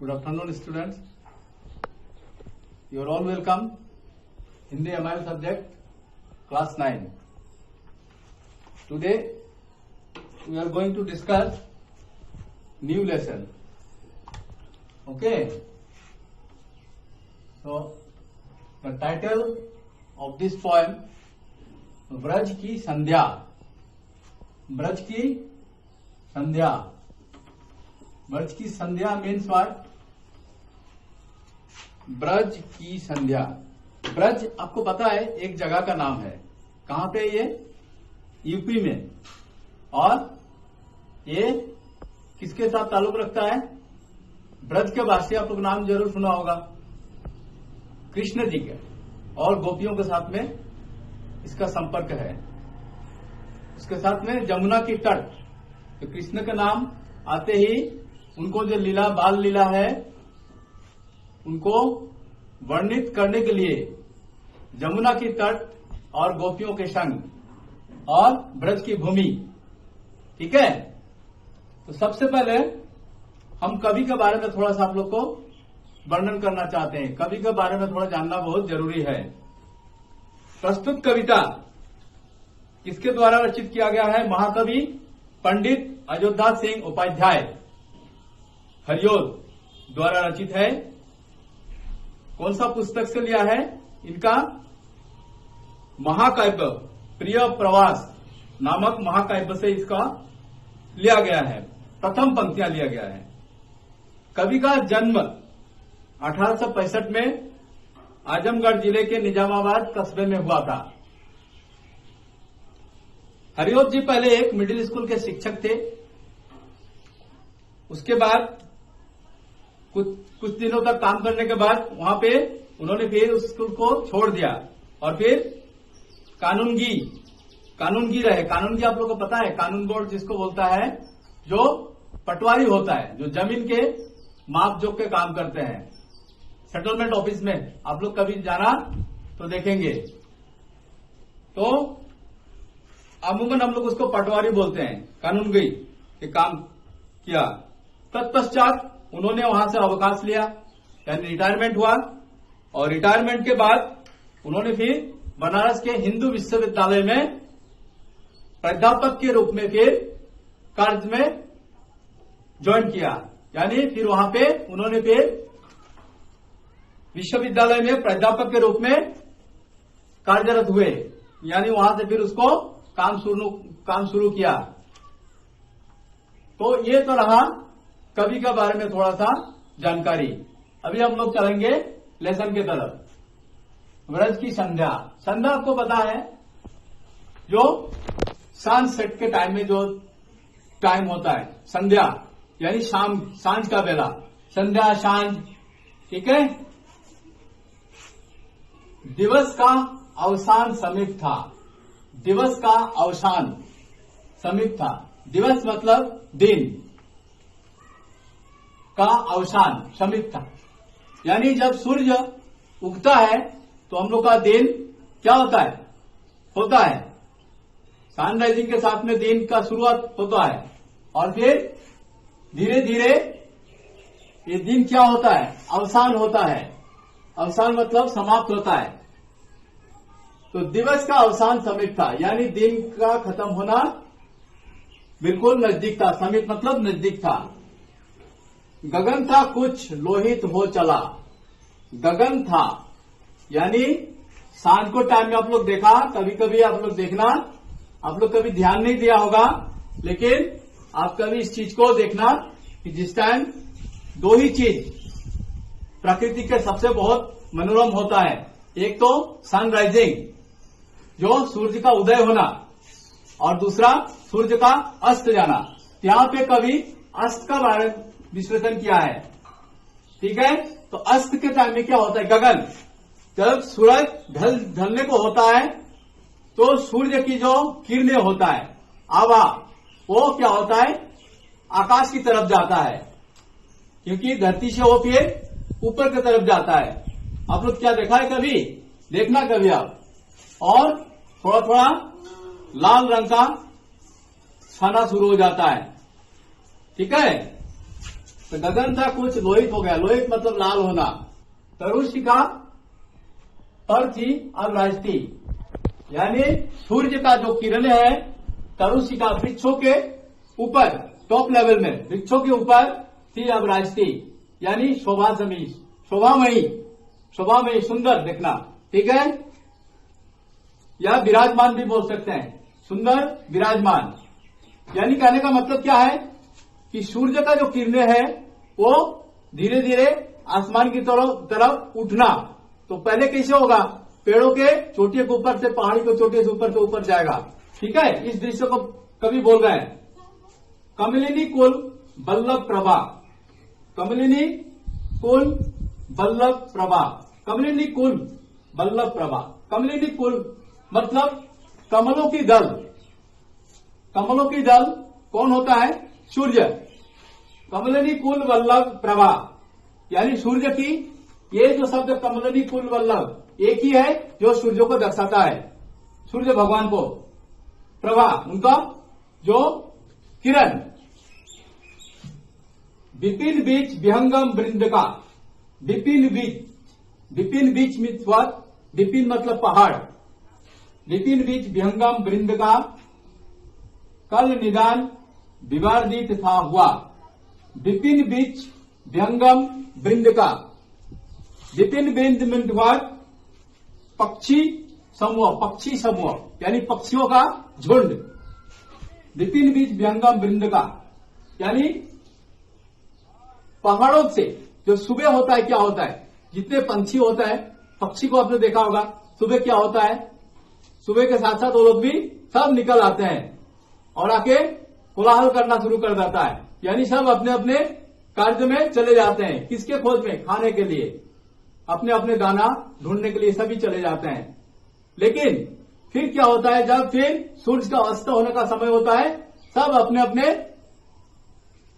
Good afternoon, students. You are all welcome. Hindi MIL subject, class 9. Today, we are going to discuss new lesson. Okay. So, the title of this poem, Braj की संध्या. ब्रज की संध्या. ब्रज की संध्या means what? Braj की संध्या. ब्रज आपको पता है एक जगह का नाम है. कहां पे? ये यूपी में. और ये किसके साथ ताल्लुक रखता है? ब्रज के वासी आप लोग नाम जरूर सुना होगा, कृष्ण जी के और गोपियों के साथ में इसका संपर्क है. उसके साथ में जमुना की तट. तो कृष्ण का नाम आते ही उनको जो लीला, बाल लीला है, उनको वर्णित करने के लिए जमुना की तट और गोपियों के संग और ब्रज की भूमि. ठीक है. तो सबसे पहले हम कवि के बारे में थोड़ा सा आप लोग को वर्णन करना चाहते हैं. कवि के बारे में थोड़ा जानना बहुत जरूरी है. प्रस्तुत कविता किसके द्वारा रचित किया गया है? महाकवि पंडित अयोध्या सिंह उपाध्याय हरिओद द्वारा रचित है. कौन सा पुस्तक से लिया है? इनका महाकाव्य प्रिय प्रवास नामक महाकाव्य से इसका लिया गया है. प्रथम पंक्तियां लिया गया है. कवि का जन्म 1865 में आजमगढ़ जिले के निजामाबाद कस्बे में हुआ था. हरिओद जी पहले एक मिडिल स्कूल के शिक्षक थे. उसके बाद कुछ दिनों तक काम करने के बाद वहां पे उन्होंने फिर उस स्कूल को छोड़ दिया और फिर कानूनगी रहे. कानूनगी आप लोगों को पता है? कानून बोर्ड जिसको बोलता है, जो पटवारी होता है, जो जमीन के माप जोक के काम करते हैं. सेटलमेंट ऑफिस में आप लोग कभी जाना तो देखेंगे. तो अमूमन हम लोग उसको पटवारी बोलते हैं. कानूनगी के काम किया. तत्पश्चात उन्होंने वहां से अवकाश लिया, यानी रिटायरमेंट हुआ. और रिटायरमेंट के बाद उन्होंने फिर बनारस के हिंदू विश्वविद्यालय में प्राध्यापक के रूप में फिर कार्य में ज्वाइन किया. यानी फिर वहां पे उन्होंने फिर विश्वविद्यालय में प्राध्यापक के रूप में कार्यरत हुए. यानी वहां से फिर उसको काम शुरू किया. तो ये तो रहा कवि के बारे में थोड़ा सा जानकारी. अभी हम लोग चलेंगे लेसन की तरफ. ब्रज की संध्या. संध्या आपको पता है, जो सनसेट के टाइम में जो टाइम होता है, संध्या यानी शाम, सांझ का बेला. संध्या, सांझ. ठीक है. दिवस का अवसान समीप था. दिवस का अवसान समीप था. दिवस मतलब दिन का अवसान समीप था. यानी जब सूर्य उगता है तो हम लोग का दिन क्या होता है? सनराइजिंग के साथ में दिन का शुरुआत होता है और फिर धीरे धीरे ये दिन क्या होता है? अवसान होता है. अवसान मतलब समाप्त होता है. तो दिवस का अवसान समीप था, यानी दिन का खत्म होना बिल्कुल नजदीक था. समीप मतलब नजदीक था. गगन था कुछ लोहित हो चला. गगन था यानी सांझ को टाइम में आप लोग देखा, कभी कभी आप लोग देखना, आप लोग कभी ध्यान नहीं दिया होगा, लेकिन आप कभी इस चीज को देखना कि जिस टाइम दो ही चीज प्रकृति के सबसे बहुत मनोरम होता है. एक तो सनराइजिंग, जो सूर्य का उदय होना, और दूसरा सूर्य का अस्त जाना. यहां पे कभी अस्त का बारे में विश्लेषण किया है. ठीक है. तो अस्त के टाइम में क्या होता है? गगन, जब सूरज ढलने को होता है तो सूर्य की जो किरणें होता है, आभा, वो क्या होता है? आकाश की तरफ जाता है, क्योंकि धरती से वो फिर ऊपर की तरफ जाता है. आप लोग क्या देखा है? कभी देखना कभी आप. और थोड़ा थोड़ा लाल रंग का छाना शुरू हो जाता है. ठीक है. तो गगन था कुछ लोहित हो गया। लोहित मतलब लाल होना। तरुशिखा पर थी, अब राजती, यानी सूर्य का जो किरण है तरुशिखा वृक्षों के ऊपर टॉप लेवल में वृक्षों के ऊपर थी, अब राजती, यानी शोभा समीश, शोभामयी, शोभामयी, सुंदर देखना, ठीक है। या विराजमान भी बोल सकते हैं, सुंदर विराजमान। यानी कहने का मतलब क्या है कि सूर्य का जो किरणें है वो धीरे धीरे आसमान की तरफ उठना। तो पहले कैसे होगा, पेड़ों के चोटियों के ऊपर से, पहाड़ी के चोटियों से ऊपर जाएगा, ठीक है। इस दृश्य को कवि बोल रहे हैं कमलिनी कुल बल्लभ प्रभा, कमलिनी कुल बल्लभ प्रभा, कमलिनी कुल बल्लभ प्रभा। कमलिनी कुल मतलब कमलों की दल। कमलों की दल कौन होता है, सूर्य। कमलिनी कुल वल्लभ प्रभा, यानी सूर्य की, ये जो शब्द कमलिनी कुल वल्लभ एक ही है जो सूर्य को दर्शाता है, सूर्य भगवान को। प्रभा उनका जो किरण। विपिन बीच विहंगम वृंद का, विपिन बीच, विपिन बीच विपिन मतलब पहाड़, विपिन बीच विहंगम वृंद का कल निदान विवादित था हुआ। विपिन बीच विहंगम वृंद का, विपिन वृंद पक्षी समूह, पक्षी समूह यानी पक्षियों का झुंड। विपिन बीच विहंगम वृंद का यानी पहाड़ों से जो सुबह होता है, क्या होता है, जितने पंछी होता है, पक्षी को आपने देखा होगा, सुबह क्या होता है, सुबह के साथ साथ वो लोग भी सब निकल आते हैं और आके कोलाहल करना शुरू कर देता है। यानी सब अपने अपने कार्य में चले जाते हैं। किसके खोज में, खाने के लिए, अपने अपने दाना ढूंढने के लिए सभी चले जाते हैं। लेकिन फिर क्या होता है, जब फिर सूर्य का अस्त होने का समय होता है, सब अपने अपने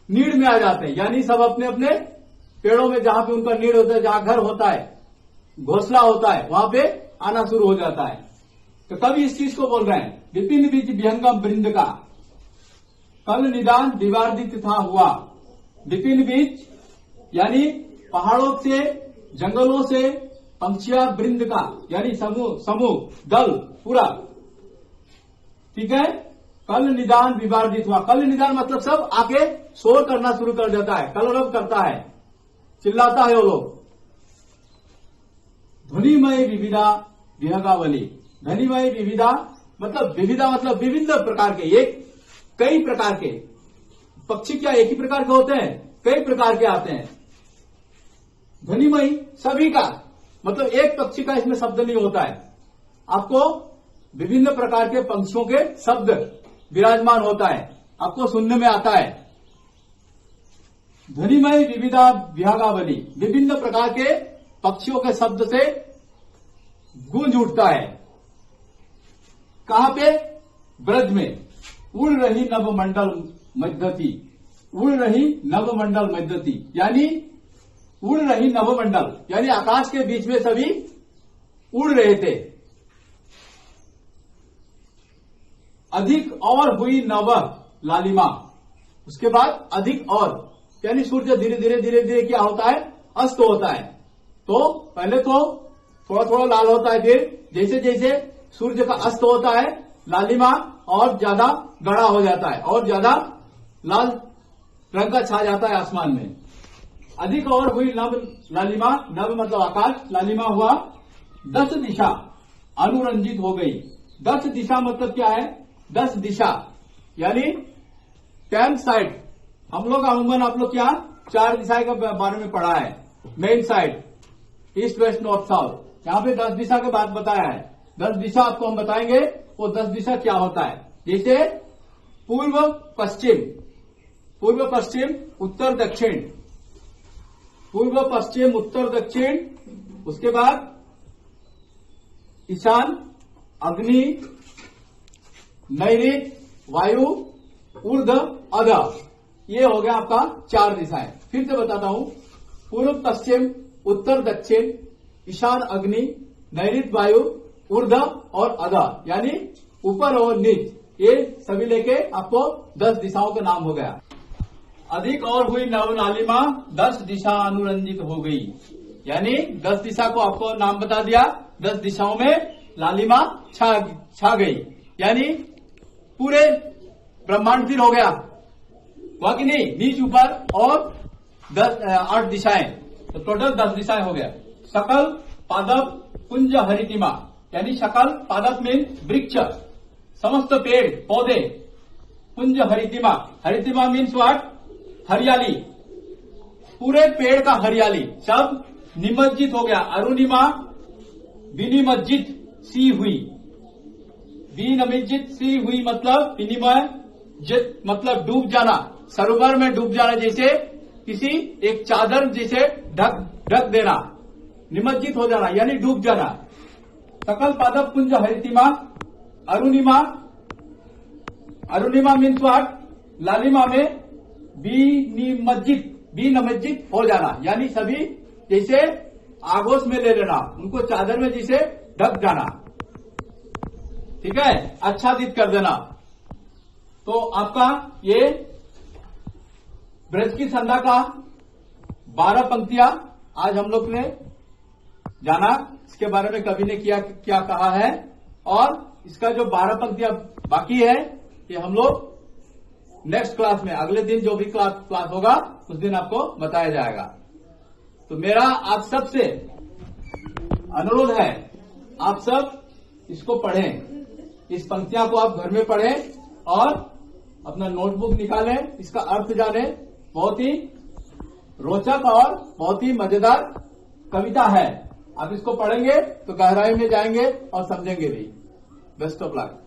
नीड में आ जाते हैं। यानी सब अपने अपने पेड़ों में, जहां पे उनका नीड होता है, जहां घर होता है, घोंसला होता है, वहां पे आना शुरू हो जाता है। तो कभी इस चीज को बोल रहे हैं विपिन बीच विहंगम वृंद का कल निदान विवादित था हुआ। विपिन बीच यानी पहाड़ों से, जंगलों से, पंछिया वृंद का यानी समूह दल पूरा, ठीक है। कल निदान विवादित हुआ। कल निदान मतलब सब आके शोर करना शुरू कर देता है, कलरव करता है, चिल्लाता है वो लोग। ध्वनिमय विविधा विहगावली, ध्वनिमय विविधा मतलब विभिन्न प्रकार के, एक कई प्रकार के पक्षी, क्या एक ही प्रकार के होते हैं, कई प्रकार के आते हैं। ध्वनिमय सभी का मतलब एक पक्षी का इसमें शब्द नहीं होता है, आपको विभिन्न प्रकार के पंछियों के शब्द विराजमान होता है, आपको सुनने में आता है। ध्वनिमय विविधा विहगावली, विभिन्न प्रकार के पक्षियों के शब्द से गूंज उठता है। कहां पे, ब्रज में। उड़ रही नवमंडल मध्यती, उड़ रही नवमंडल मध्यती यानी उड़ रही नवमंडल यानी आकाश के बीच में सभी उड़ रहे थे। अधिक और हुई नव लालिमा, उसके बाद अधिक और यानी सूर्य धीरे धीरे क्या होता है, अस्त होता है। तो पहले तो थोड़ा थोड़ा लाल होता है, फिर जैसे जैसे सूर्य का अस्त होता है लालिमा और ज्यादा गाढ़ा हो जाता है और ज्यादा लाल रंग का छा जाता है आसमान में। अधिक और हुई नव लालिमा, नव मतलब आकाश, लालिमा हुआ 10 दिशा अनुरंजित हो गई। 10 दिशा मतलब क्या है, 10 दिशा यानी 10 साइड। हम लोग अमूमन आप लोग क्या 4 दिशा के बारे में पढ़ा है, main side, east west north south. यहां पे 10 दिशा के बात बताया है। 10 दिशा आपको हम बताएंगे, वो 10 दिशा क्या होता है। जैसे पूर्व पश्चिम, पूर्व पश्चिम उत्तर दक्षिण, पूर्व पश्चिम उत्तर दक्षिण, उसके बाद ईशान, अग्नि, नैऋत्य, वायु, ऊर्ध, अध, ये हो गया आपका 4 दिशाएं। फिर से बताता हूं, पूर्व पश्चिम उत्तर दक्षिण, ईशान, अग्नि, नैऋत्य, वायु, ऊर्ध और अध यानी ऊपर और नीच, ये सभी लेके आपको 10 दिशाओं का नाम हो गया। अधिक और हुई नवलालिमा 10 दिशा अनुरंजित हो गई। यानी 10 दिशा को आपको नाम बता दिया, 10 दिशाओं में लालिमा छा गई। यानी पूरे ब्रह्मांड फिर हो गया, हुआ कि नहीं? नीच ऊपर और 8 दिशाएं, तो टोटल 10 दिशाएं हो गया। सकल पादप कुंज हरितिमा, यानी सकल पादप मीन वृक्ष, समस्त पेड़ पौधे, कुंज हरितिमा, हरितिमा मीन्स व्हाट? हरियाली, पूरे पेड़ का हरियाली सब निमज्जित हो गया। अरुणिमा विनिमज्जित सी हुई, विनिमज्जित सी हुई मतलब विनिमज्जित मतलब डूब जाना, सरोवर में डूब जाना, जैसे किसी एक चादर जैसे ढक देना, निमज्जित हो जाना यानी डूब जाना। सकल पादप कुंज हरितिमा, अरुणिमा, अरुणिमा मीन्स व्हाट? लालिमा में विनिमज्जित हो जाना, यानी सभी जैसे आगोश में ले लेना, उनको चादर में जैसे ढक जाना, ठीक है, आच्छादित कर देना। तो आपका ये ब्रज की संध्या का 12 पंक्तियां आज हम लोग ने जाना, इसके बारे में कवि ने क्या कहा है, और इसका जो 12 पंक्तियां बाकी है ये हम लोग नेक्स्ट क्लास में, अगले दिन जो भी क्लास होगा उस दिन आपको बताया जाएगा। तो मेरा आप सब से अनुरोध है, आप सब इसको पढ़ें, इस पंक्तियां को आप घर में पढ़ें और अपना नोटबुक निकालें, इसका अर्थ जानें। बहुत ही रोचक और बहुत ही मजेदार कविता है। आप इसको पढ़ेंगे तो गहराई में जाएंगे और समझेंगे भी। Best of luck.